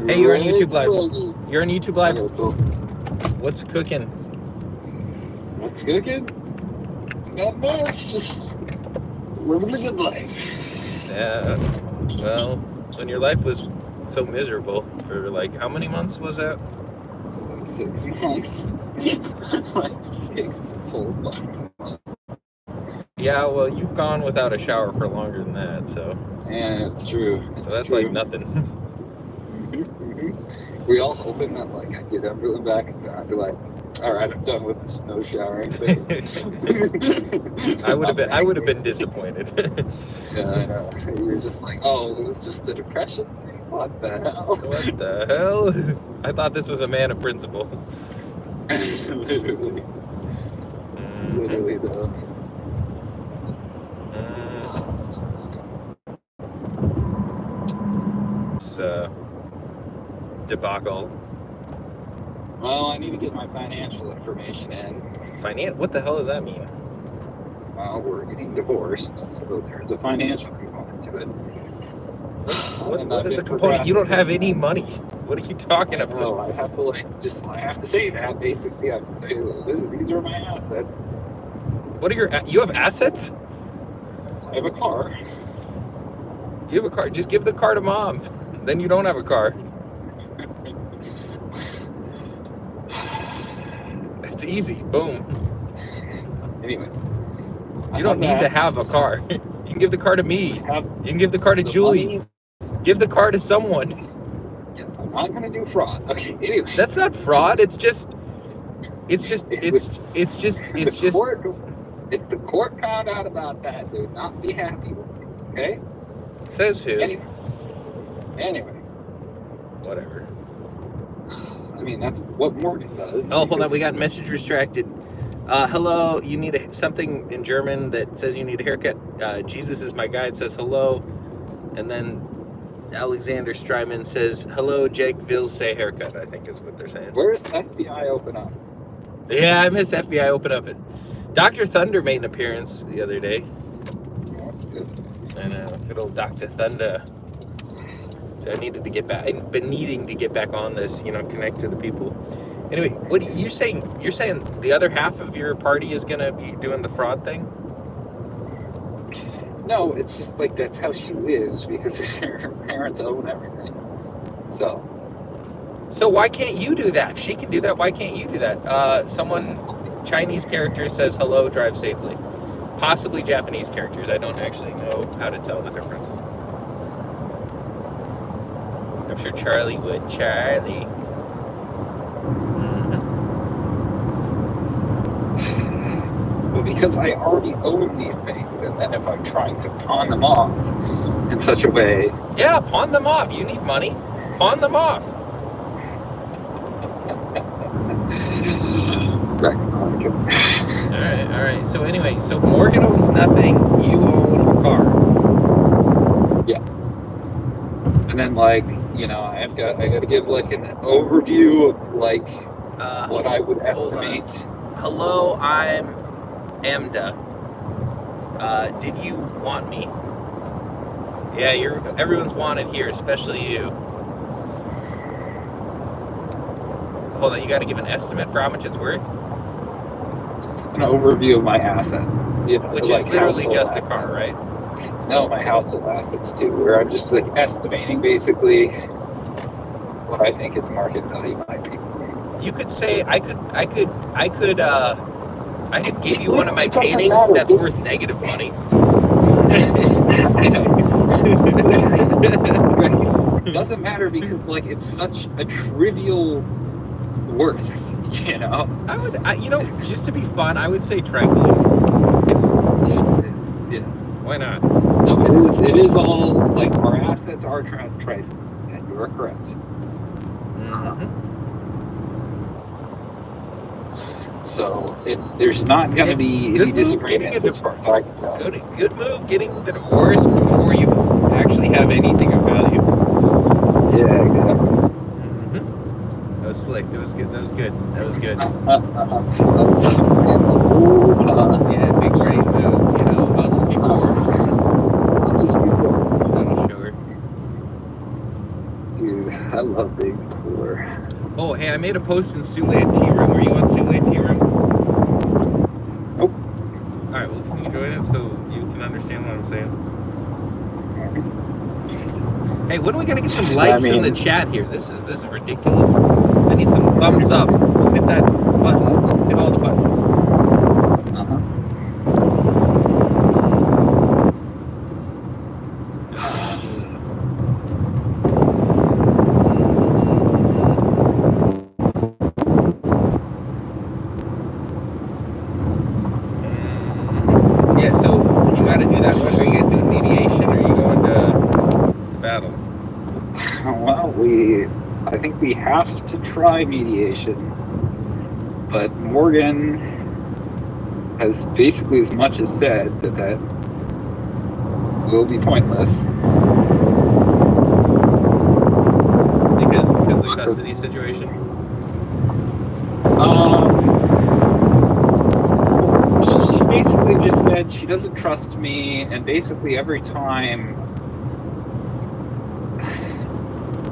Hey, you're on YouTube Ready? Live. You're on YouTube Live. Okay, cool. What's cooking? What's cooking? Not much. Just living the good life. Yeah. Well, when your life was so miserable for like how many months was that? 6 months. Like 6 full months. Yeah. Well, you've gone without a shower for longer than that, so. Yeah, it's true. It's So that's true. like nothing. We all hoping that like I get everyone back and I'd be like, all right, I'm done with the snow showering thing. I would have been disappointed. Yeah, I know. You're just like, oh, it was just a depression thing. What the hell? What the hell? I thought this was a man of principle. Literally. Mhm. Literally though. It's debacle. Well, I need to get my financial information in. What the hell does that mean? Well, we're getting divorced, so there's a financial component to it. What And is I've the been component? You don't have any money. What are you talking I about? know, I have to I have to say that basically. I have to say these are my assets. What are you have assets? I have a car. You have a car. Just give the car to mom. Then you don't have a car. It's easy. Boom. Anyway. You don't need to have a car. You can give the car to me. You can give the car to Julie. Give the car to someone. Yes, I'm not gonna do fraud. Okay, anyway. That's not fraud. It's just. If the court found out about that, they would not be happy with me. Okay? Says who? Anyway. Whatever. I mean, that's what Morgan does. Oh, hold on. We got message restricted. Hello. You need something in German that says you need a haircut. Jesus is my guide says hello. And then Alexander Strymon says, hello, Jake Vills say haircut, I think is what they're saying. Where's FBI Open Up? Yeah, I miss FBI Open Up. Dr. Thunder made an appearance the other day. I know, good old Dr. Thunder. So I needed to get back. I've been needing to get back on this, connect to the people. Anyway, what are you saying? You're saying the other half of your party is going to be doing the fraud thing? No, it's just like that's how she lives because her parents own everything. So why can't you do that? If she can do that, why can't you do that? Chinese character says hello, drive safely. Possibly Japanese characters. I don't actually know how to tell the difference. I'm sure Charlie would. Charlie. Well, because I already own these things, and then if I'm trying to pawn them off in such a way... Yeah, pawn them off. You need money. Pawn them off. All right. So anyway, Morgan owns nothing. You own a car. Yeah. And then I got to give like an overview of what I would estimate. Hello, I'm Amda. Did you want me? Yeah, everyone's wanted here, especially you. Hold on, you got to give an estimate for how much it's worth? Just an overview of my assets. Which is literally just a car, right? No, my household assets too, where I'm just estimating basically what I think its market value might be. You could say I could give you one of my paintings that's worth negative money. It doesn't matter because it's such a trivial worth, I would, just to be fun, I would say trifling. Yeah. Why not? No, it is all our assets are trifling, and you are correct. Mm-hmm. So there's not going to be any disagreement as far as I can tell. Good move getting the divorce before you actually have anything of value. Yeah, exactly. Mm-hmm. That was slick. That was good. Yeah, big brain move. I'll just be poor. I'll just be poor. I'm sure. Dude, I love made a post in Siouxland Tea Room. Are you on Siouxland Tea Room? Nope. Alright, well, can you join it so you can understand what I'm saying? Hey, when are we gonna get some likes in the chat here? This is ridiculous. I need some thumbs up. Hit that button. Hit all the buttons. Yeah, so you gotta do that. What are you guys doing? Mediation, or are you going to battle? Well, I think we have to try mediation, but Morgan has basically as much as said that will be pointless. Because of the custody situation? She basically just said she doesn't trust me, and basically every time,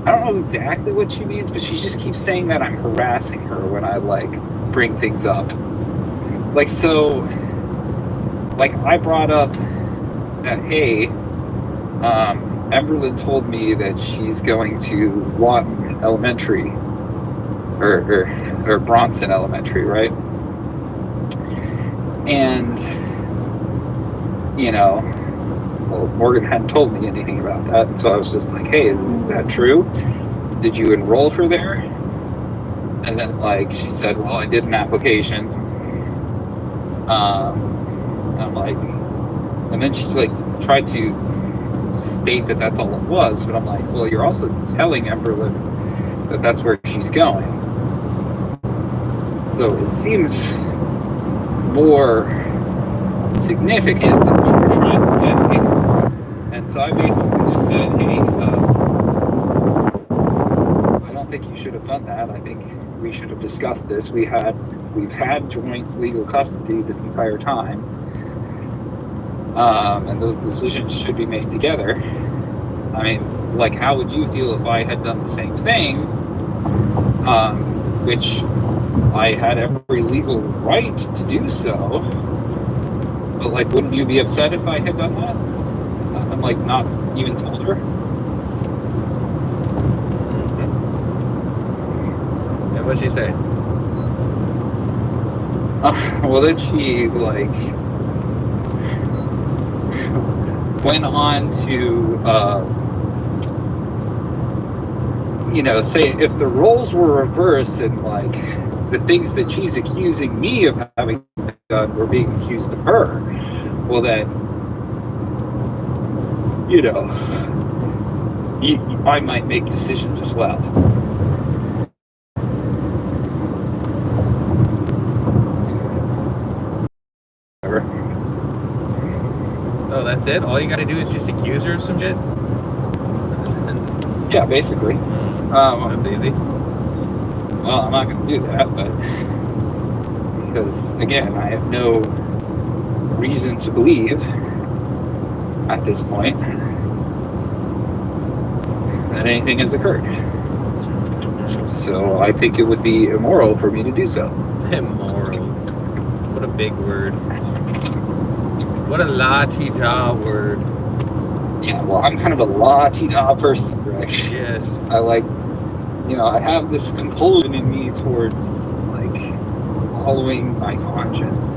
I don't know exactly what she means, but she just keeps saying that I'm harassing her when I bring things up. I brought up that, hey, Emberlyn told me that she's going to Lawton Elementary, or Bronson Elementary, right? And, well, Morgan hadn't told me anything about that, and so I was just like, hey, is that true? Did you enroll her there? And then, she said, well, I did an application. I'm like, and then she's tried to state that that's all it was, but I'm like, well, you're also telling Emberlyn that that's where she's going. So it seems more significant than what you're trying to say. And so I basically just said, hey, I don't think you should have done that. I think we should have discussed this. We've had joint legal custody this entire time. And those decisions should be made together. I mean, how would you feel if I had done the same thing, which I had every legal right to do so, but wouldn't you be upset if I had done that? And not even told her? Yeah, what'd she say? Well, then she went on to say if the roles were reversed and the things that she's accusing me of having done were being accused of her, well then, I might make decisions as well. Oh, that's it? All you gotta do is just accuse her of some shit? Yeah, basically. That's easy. Well, I'm not going to do that, but because, again, I have no reason to believe at this point that anything has occurred. So I think it would be immoral for me to do so. Immoral. What a big word. What a la-ti-da word. Yeah, well, I'm kind of a la-ti-da person, right? Yes. I I have this compulsion in me towards, following my conscience.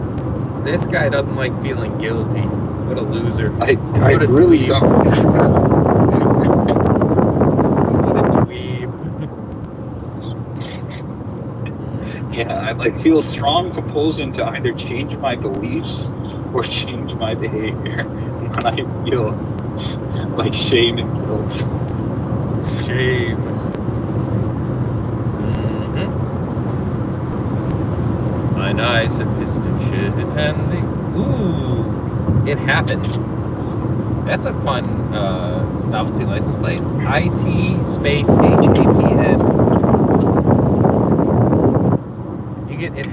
This guy doesn't like feeling guilty. What a loser. I really don't. What a dweeb. Yeah, I feel a strong compulsion to either change my beliefs or change my behavior when I feel shame and guilt. Shame. Mine eyes a piston shit handy. Ooh, it happened. That's a fun novelty license plate. IT space HAPN. You get it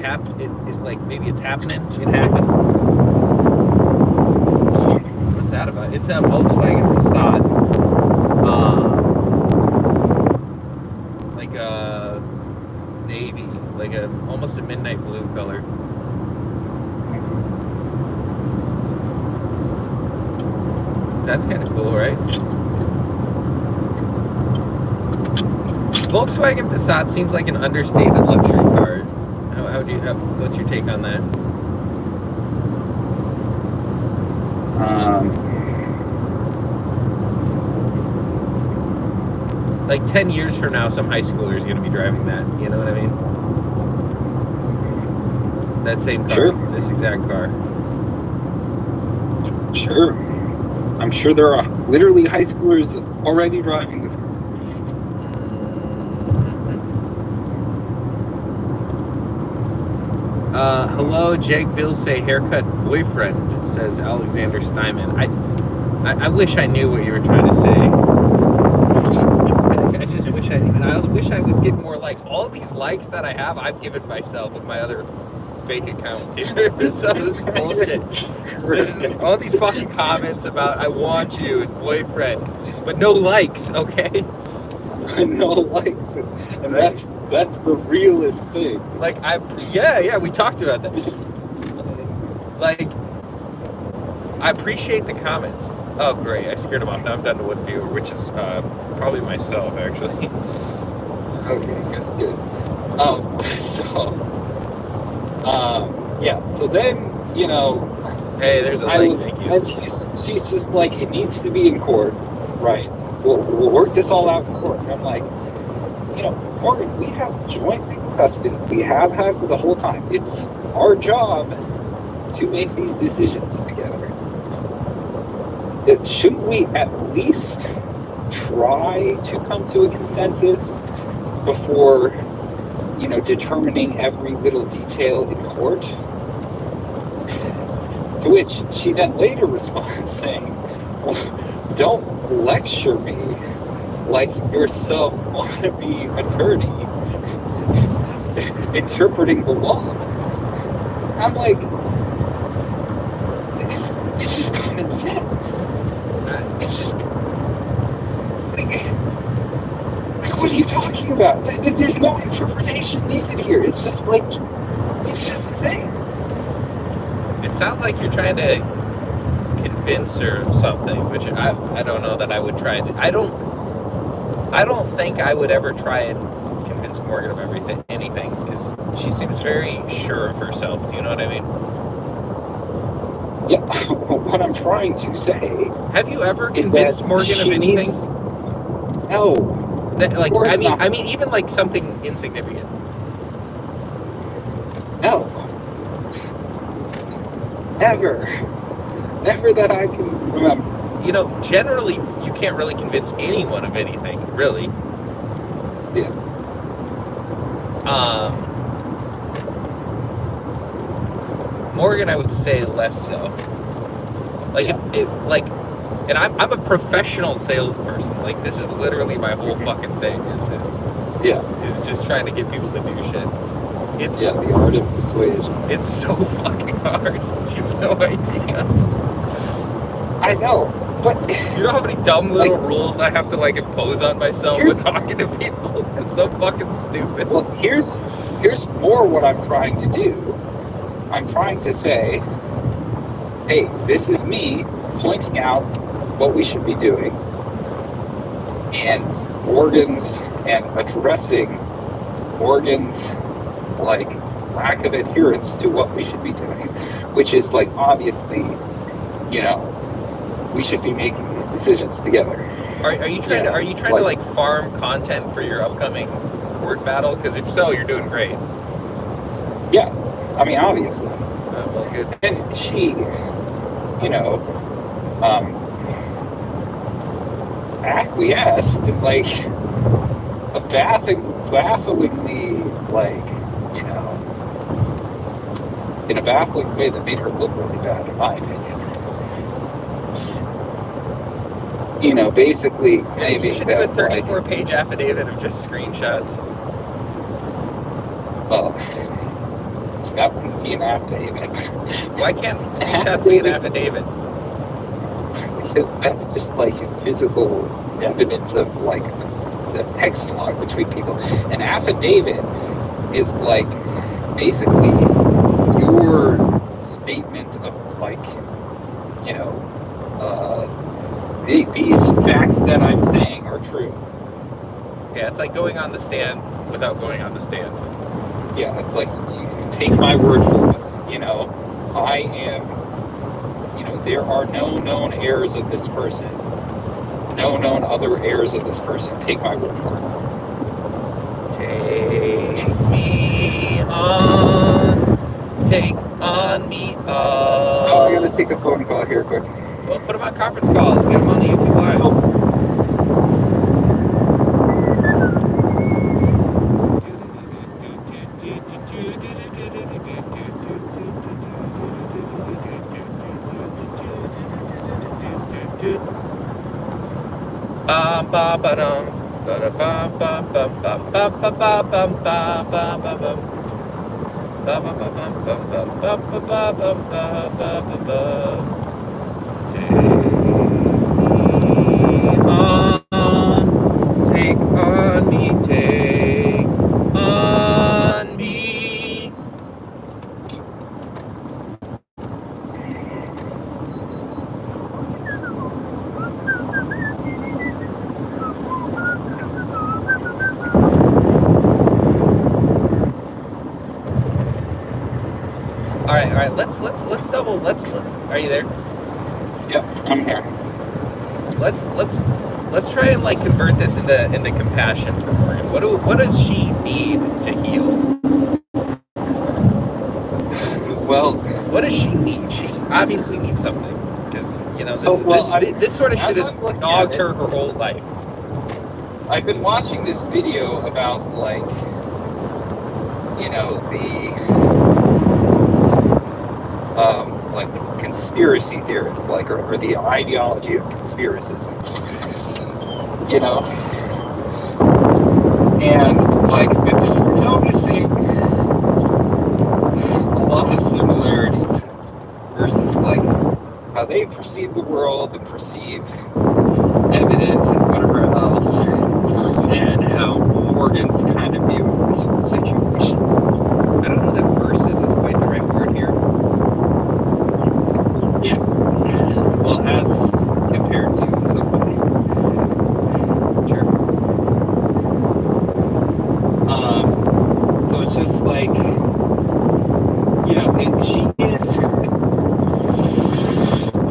maybe it's happening. It happened. What's that about? It's a Volkswagen Passat. That's kind of cool, right? Volkswagen Passat seems like an understated luxury car. What's your take on that? Like 10 years from now, some high schooler is going to be driving that. You know what I mean? That same car, Sure. This exact car. Sure. I'm sure there are literally high schoolers already driving this car. Hello, Jag Vilse haircut boyfriend, says Alexander Steinman. I wish I knew what you were trying to say. I just wish I knew. And I wish I was getting more likes. All these likes that I have, I've given myself with my other fake accounts here. So this is bullshit. There's all these fucking comments about I want you and boyfriend, but no likes, okay? No likes, and that's the realest thing. Like yeah, we talked about that. Like, I appreciate the comments. Oh great, I scared him off. Now I'm down to one viewer, which is probably myself actually. Okay, good. So then, you know, Hey, there's a like, thank you. and she's just like, it needs to be in court, right? We'll work this all out in court. And I'm like, you know, Morgan, we have joint custody. We have had for the whole time. It's our job to make these decisions together. Shouldn't we at least try to come to a consensus before, you know, determining every little detail in court? To which she then later responds saying, well, don't lecture me like you're some wannabe attorney interpreting the law. I'm like, it's just common sense. It's just, like, what are you talking about? There's no interpretation needed here. It's just like, it's just a thing. It sounds like you're trying to convince her of something, which I don't know that I would try to. I don't think I would ever try and convince Morgan of anything, because she seems very sure of herself. Do you know what I mean? Yeah, what I'm trying to say. Have you ever convinced Morgan of anything? No. Like, I mean, even like something insignificant. No. Never that I can remember. You know, generally, you can't really convince anyone of anything, really. Yeah. Morgan, I would say less so. Like, and I'm a professional salesperson. Like, this is literally my whole fucking thing. Is just trying to get people to do shit. It's the art of persuasion. It's so fucking hard. You have no idea. I know, but do you know how many dumb little rules I have to like impose on myself with talking to people? It's so fucking stupid. Well, here's more what I'm trying to do. I'm trying to say, hey, this is me pointing out what we should be doing, and addressing Morgan's like lack of adherence to what we should be doing, which is like, obviously, you know, we should be making these decisions together. Are you trying to like farm content for your upcoming court battle? Because if so, you're doing great. Yeah, I mean, obviously. Well, good. And she, you know, acquiesced in like a bafflingly, like, you know, in a baffling way that made her look really bad, in my opinion. You know, basically, maybe you should do a 34-page affidavit of just screenshots. Well, that wouldn't be an affidavit. Why can't screenshots be an affidavit? Because that's just like physical evidence of like the text log between people. An affidavit is like basically your statement of like, you know, these facts that I'm saying are true. Yeah, it's like going on the stand without going on the stand. Yeah, it's like, you take my word for it. You know, I am, you know, there are no known heirs of this person. No known other heirs of this person. Take my word for it. Take me on. Take on me on. Oh, I gotta take a phone call here quick. Well, put him on conference call. Get him on the YouTube Live. Bum bum ba-dum, ba-da-bum bum bum bum bum bum bum bum bum bum bum bum. Bum bum bum bum bum bum bum bum bum bum bum bum. Take on me, take on me. All right. Let's double. Are you there? Yep, I'm here. Let's try and like convert this into compassion for Morgan. What does she need to heal? Well, What does she need? She obviously needs something, because you know this sort of shit has dogged her whole life. I've been watching this video about, like, you know, the like conspiracy theorists, like, or the ideology of conspiracism, you know, and like I'm just noticing a lot of similarities versus like how they perceive the world and perceive evidence and whatever else, and how Morgan's kind of viewing this whole situation. I don't know that versus is quite the right word here. Yeah. Well, as compared to somebody. Sure. So it's just like, you know, she is,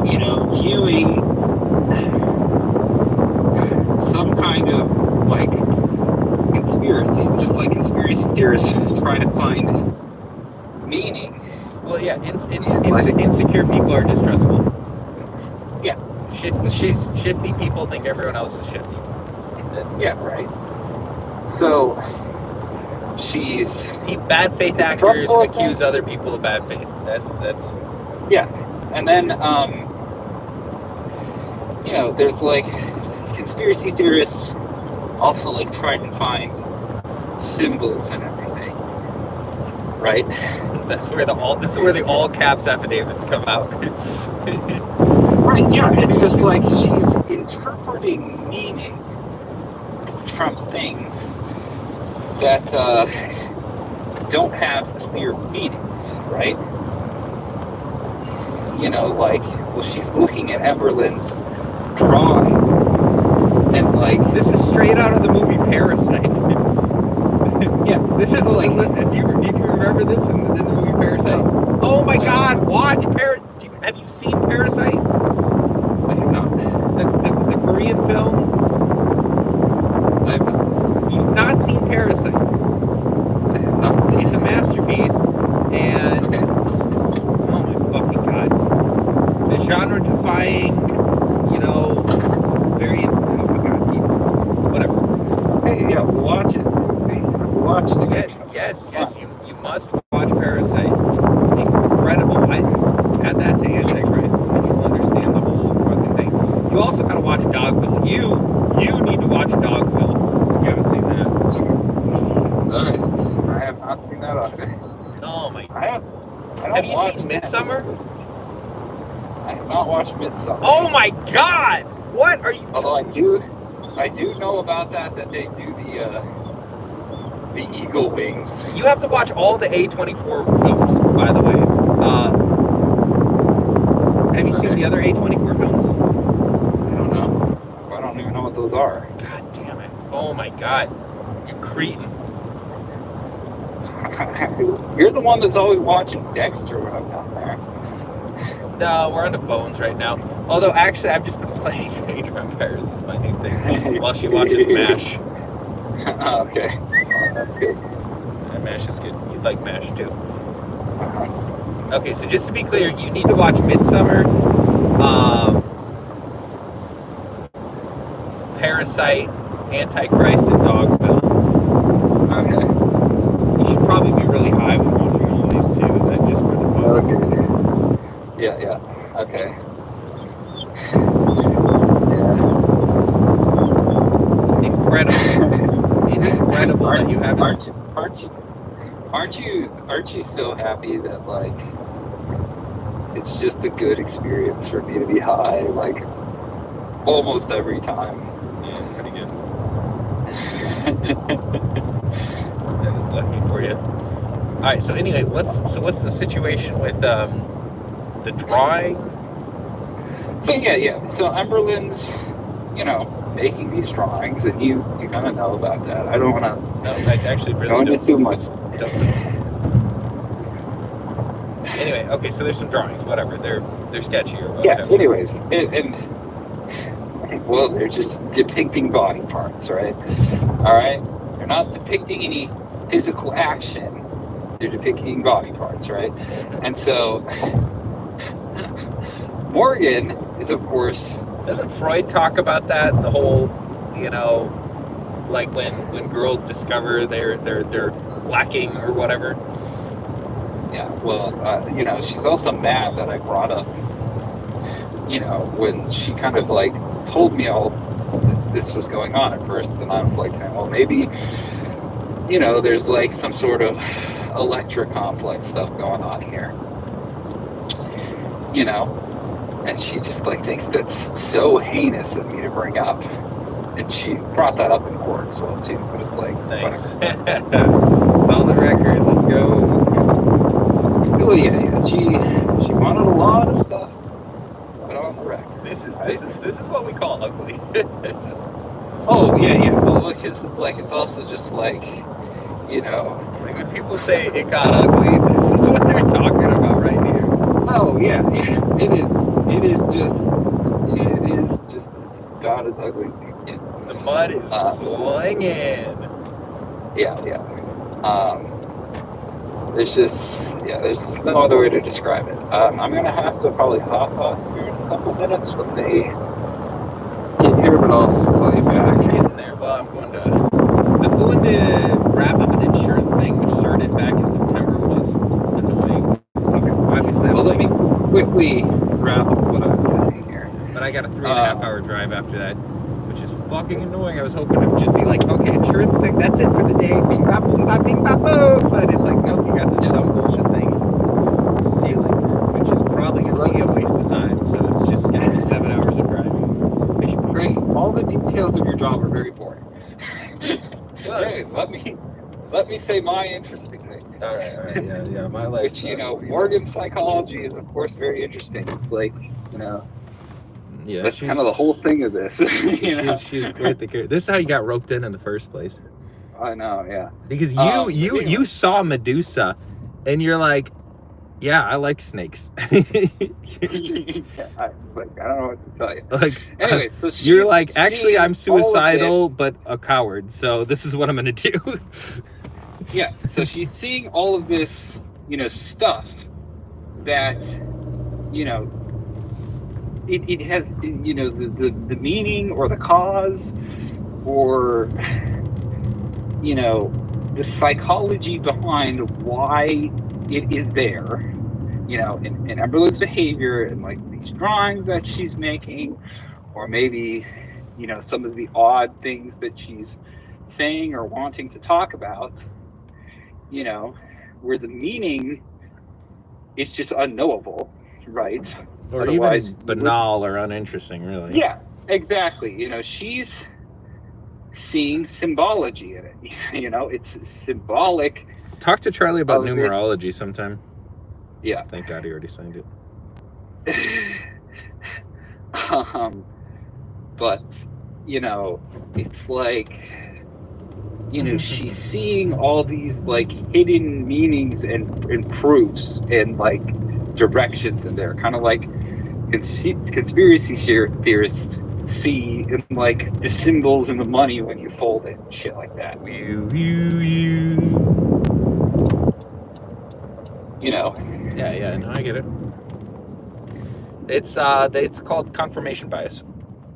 you know, viewing some kind of like conspiracy, just like conspiracy theorists try to find meaning. Well, yeah, insecure people are distrustful. Yeah. Shifty people think everyone else is shifty. That's right. So she's bad faith actors accuse other people of bad faith. That's yeah. And then you know, there's like conspiracy theorists also like try to find symbols and everything, right? This is where the all caps affidavits come out. Right, yeah. It's just like she's interpreting meaning from things that don't have clear meanings, right? You know, like, well, she's looking at Emberlin's drawings, and like, this is straight out of the movie Parasite. yeah, this is like, did you remember this in the movie Parasite? Oh my God! Watch have you seen Parasite? I have not. The Korean film. I have not. You've not seen Parasite? I have not. It's a masterpiece, and Okay. oh my fucking God, the genre-defying, you know, very. Oh my God, whatever. Hey, yeah, we'll watch it. We'll watch it together. Yes, you must watch Parasite. Incredible. I add that to Antichrist, and you'll understand the whole fucking thing. You also gotta watch Dogville. You need to watch Dogville. If you haven't seen that. Alright. I have not seen that either. Oh my. Have you seen Midsommar? I have not watched Midsommar. Oh my God! What are you? Although I do know about that they do the eagle wings. You have to watch all the A24 films, by the way. Have you seen the other A24 films? I don't know. those are. God damn it. Oh my god. You cretin. You're the one that's always watching Dexter when I'm down there. No, we're on the Bones right now. Although, actually, I've just been playing Age of Empires. This is my new thing. While she watches MASH. Okay. Oh, that's good. Yeah, MASH is good. You'd like MASH, too. Okay, so just to be clear, you need to watch Midsummer, Parasite, Antichrist, and Dogville. Okay. You should probably be really high when watching all these, too. That just for the fun. Okay. Yeah. Okay. Yeah. Incredible that you haven't. Aren't you so happy that like it's just a good experience for me to be high like almost every time? Yeah, it's pretty good. That is lucky for you. All right. So anyway, what's the situation with the drawing? So yeah. So Emberlin's, making these drawings, and you kind of know about that. I don't want to. No, I actually really go into too much. Don't know. Anyway, okay. So there's some drawings. Whatever. They're sketchy or whatever. Yeah. Anyways, and well, they're just depicting body parts, right? All right. They're not depicting any physical action. They're depicting body parts, right? And so Morgan is, of course. Doesn't Freud talk about that? The whole, like when girls discover they're lacking or whatever. Yeah. Well, she's also mad that I brought up, when she kind of like told me all this was going on at first, and I was like saying, well, maybe, there's like some sort of Electra complex stuff going on here, and she just like thinks that's so heinous of me to bring up, and she brought that up in court as well too. But it's like nice. It's on the record. Let's go. Oh yeah. She wanted a lot of stuff, but on the record. This is what we call ugly. This is. Oh yeah. Well, because like it's also just like, Like when people say it got ugly, this is what they're talking about right here. Oh yeah. It is. It is just God as ugly as you get. The mud is swinging. Yeah. There's just no other way to describe it. I'm gonna have to probably hop off here in a couple minutes when they get here, but I'll It's getting there. Well, I'm going to wrap up an insurance thing which started back in September, which is annoying. Okay. Obviously, well, let me quickly wrap up what I was saying here. But I got a 3.5 hour drive after that, which is fucking annoying. I was hoping it would just be like, okay, insurance thing, that's it for the day. Bing bop boom bop bing bop boom. But it's like, nope, you got this dumb bullshit thing sealing, which is probably going to be a waste of time. So it's just going to be 7 hours of driving. Great. All the details of your job are very boring. Well, hey, let me say my interesting thing. All right, yeah, my life. Which Morgan's psychology is of course very interesting. It's like yeah, that's kind of the whole thing of this. She's quite the character. This is how you got roped in the first place. I know, yeah. Because you saw Medusa, and you're like, yeah, I like snakes. I don't know what to tell you. Like, anyway, so you're like, actually, I'm suicidal, but a coward. So this is what I'm gonna do. Yeah. So she's seeing all of this, stuff that, it has, the meaning or the cause, or, the psychology behind why it is there, in Emberlin's behavior and like these drawings that she's making, or maybe, some of the odd things that she's saying or wanting to talk about, where the meaning is just unknowable, right? Or otherwise, even banal or uninteresting, really. Yeah, exactly. She's seeing symbology in it. It's symbolic. Talk to Charlie about numerology sometime. Yeah. Thank God he already signed it. But you know, it's like, you know, she's seeing all these like hidden meanings and proofs and like directions in there, kind of like conspiracy theorists see in like the symbols and the money when you fold it and shit like that. You know. Yeah, no, I get it. It's called confirmation bias.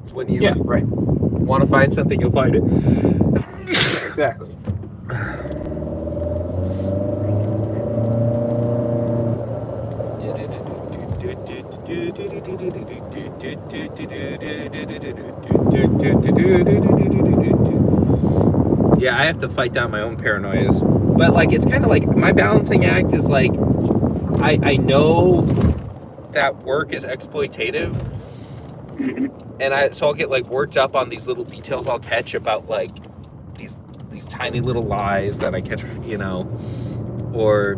It's when you right. want to find something, you'll find it. Yeah, exactly. Yeah, I have to fight down my own paranoias. But like, it's kind of like my balancing act is like, I know that work is exploitative, and so I'll get like worked up on these little details I'll catch about like these tiny little lies that I catch, you know, or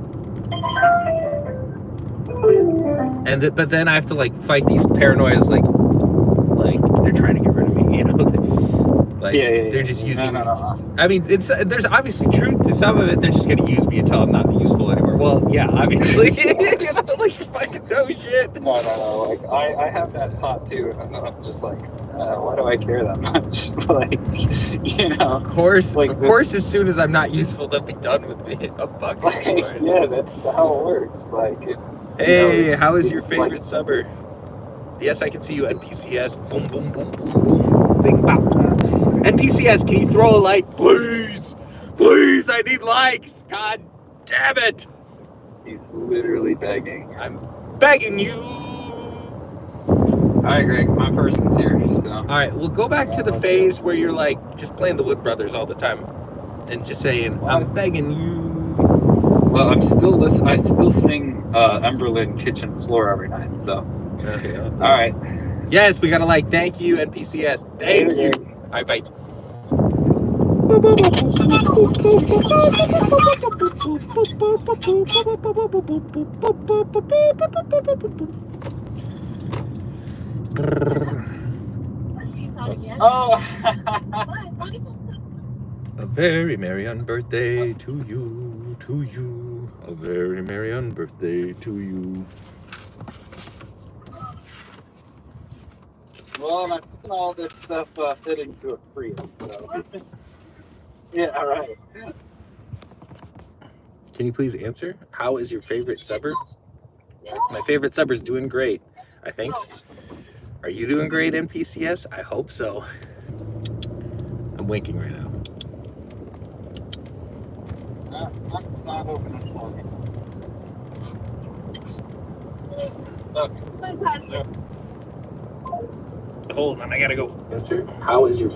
but then I have to like fight these paranoias like they're trying to get rid of me, you know. Like, they're just using me. I mean, there's obviously truth to some of it. They're just gonna use me until I'm not useful anymore. Well, yeah, obviously. You know, like, fucking no shit. No. Like, I have that thought too, and I'm just like, why do I care that much? Like, you know. Of course, like, as soon as I'm not useful, they'll be done with me. Of fucking like, course. yeah, that's how it works. Like, hey, how is your favorite subber? Yes, I can see you, NPCS. Boom, boom, boom, boom, boom. Bing, bop. NPCS, can you throw a like? Please! Please, I need likes! God damn it! He's literally begging. I'm begging you! Alright, Greg, my person's here, so. Alright, we'll go back to the phase where you're like just playing the Wood Brothers all the time. And just saying, I'm begging you. Well, I'm still listening. I still sing Emberlin Kitchen Floor every night, so. Okay. Alright. Yes, we gotta like, thank you, NPCS. Thank you. Alright, bye. Oh! A very merry unbirthday to you, a very merry unbirthday to you. Well, I'm putting all this stuff fit into a Prius, so. Yeah, alright. Can you please answer? How is your favorite suburb? My favorite suburb's doing great, I think. Are you doing great, NPCS? I hope so. I'm winking right now. It's not opening for me. Okay. Hold on, I gotta go. Answer. How is your favorite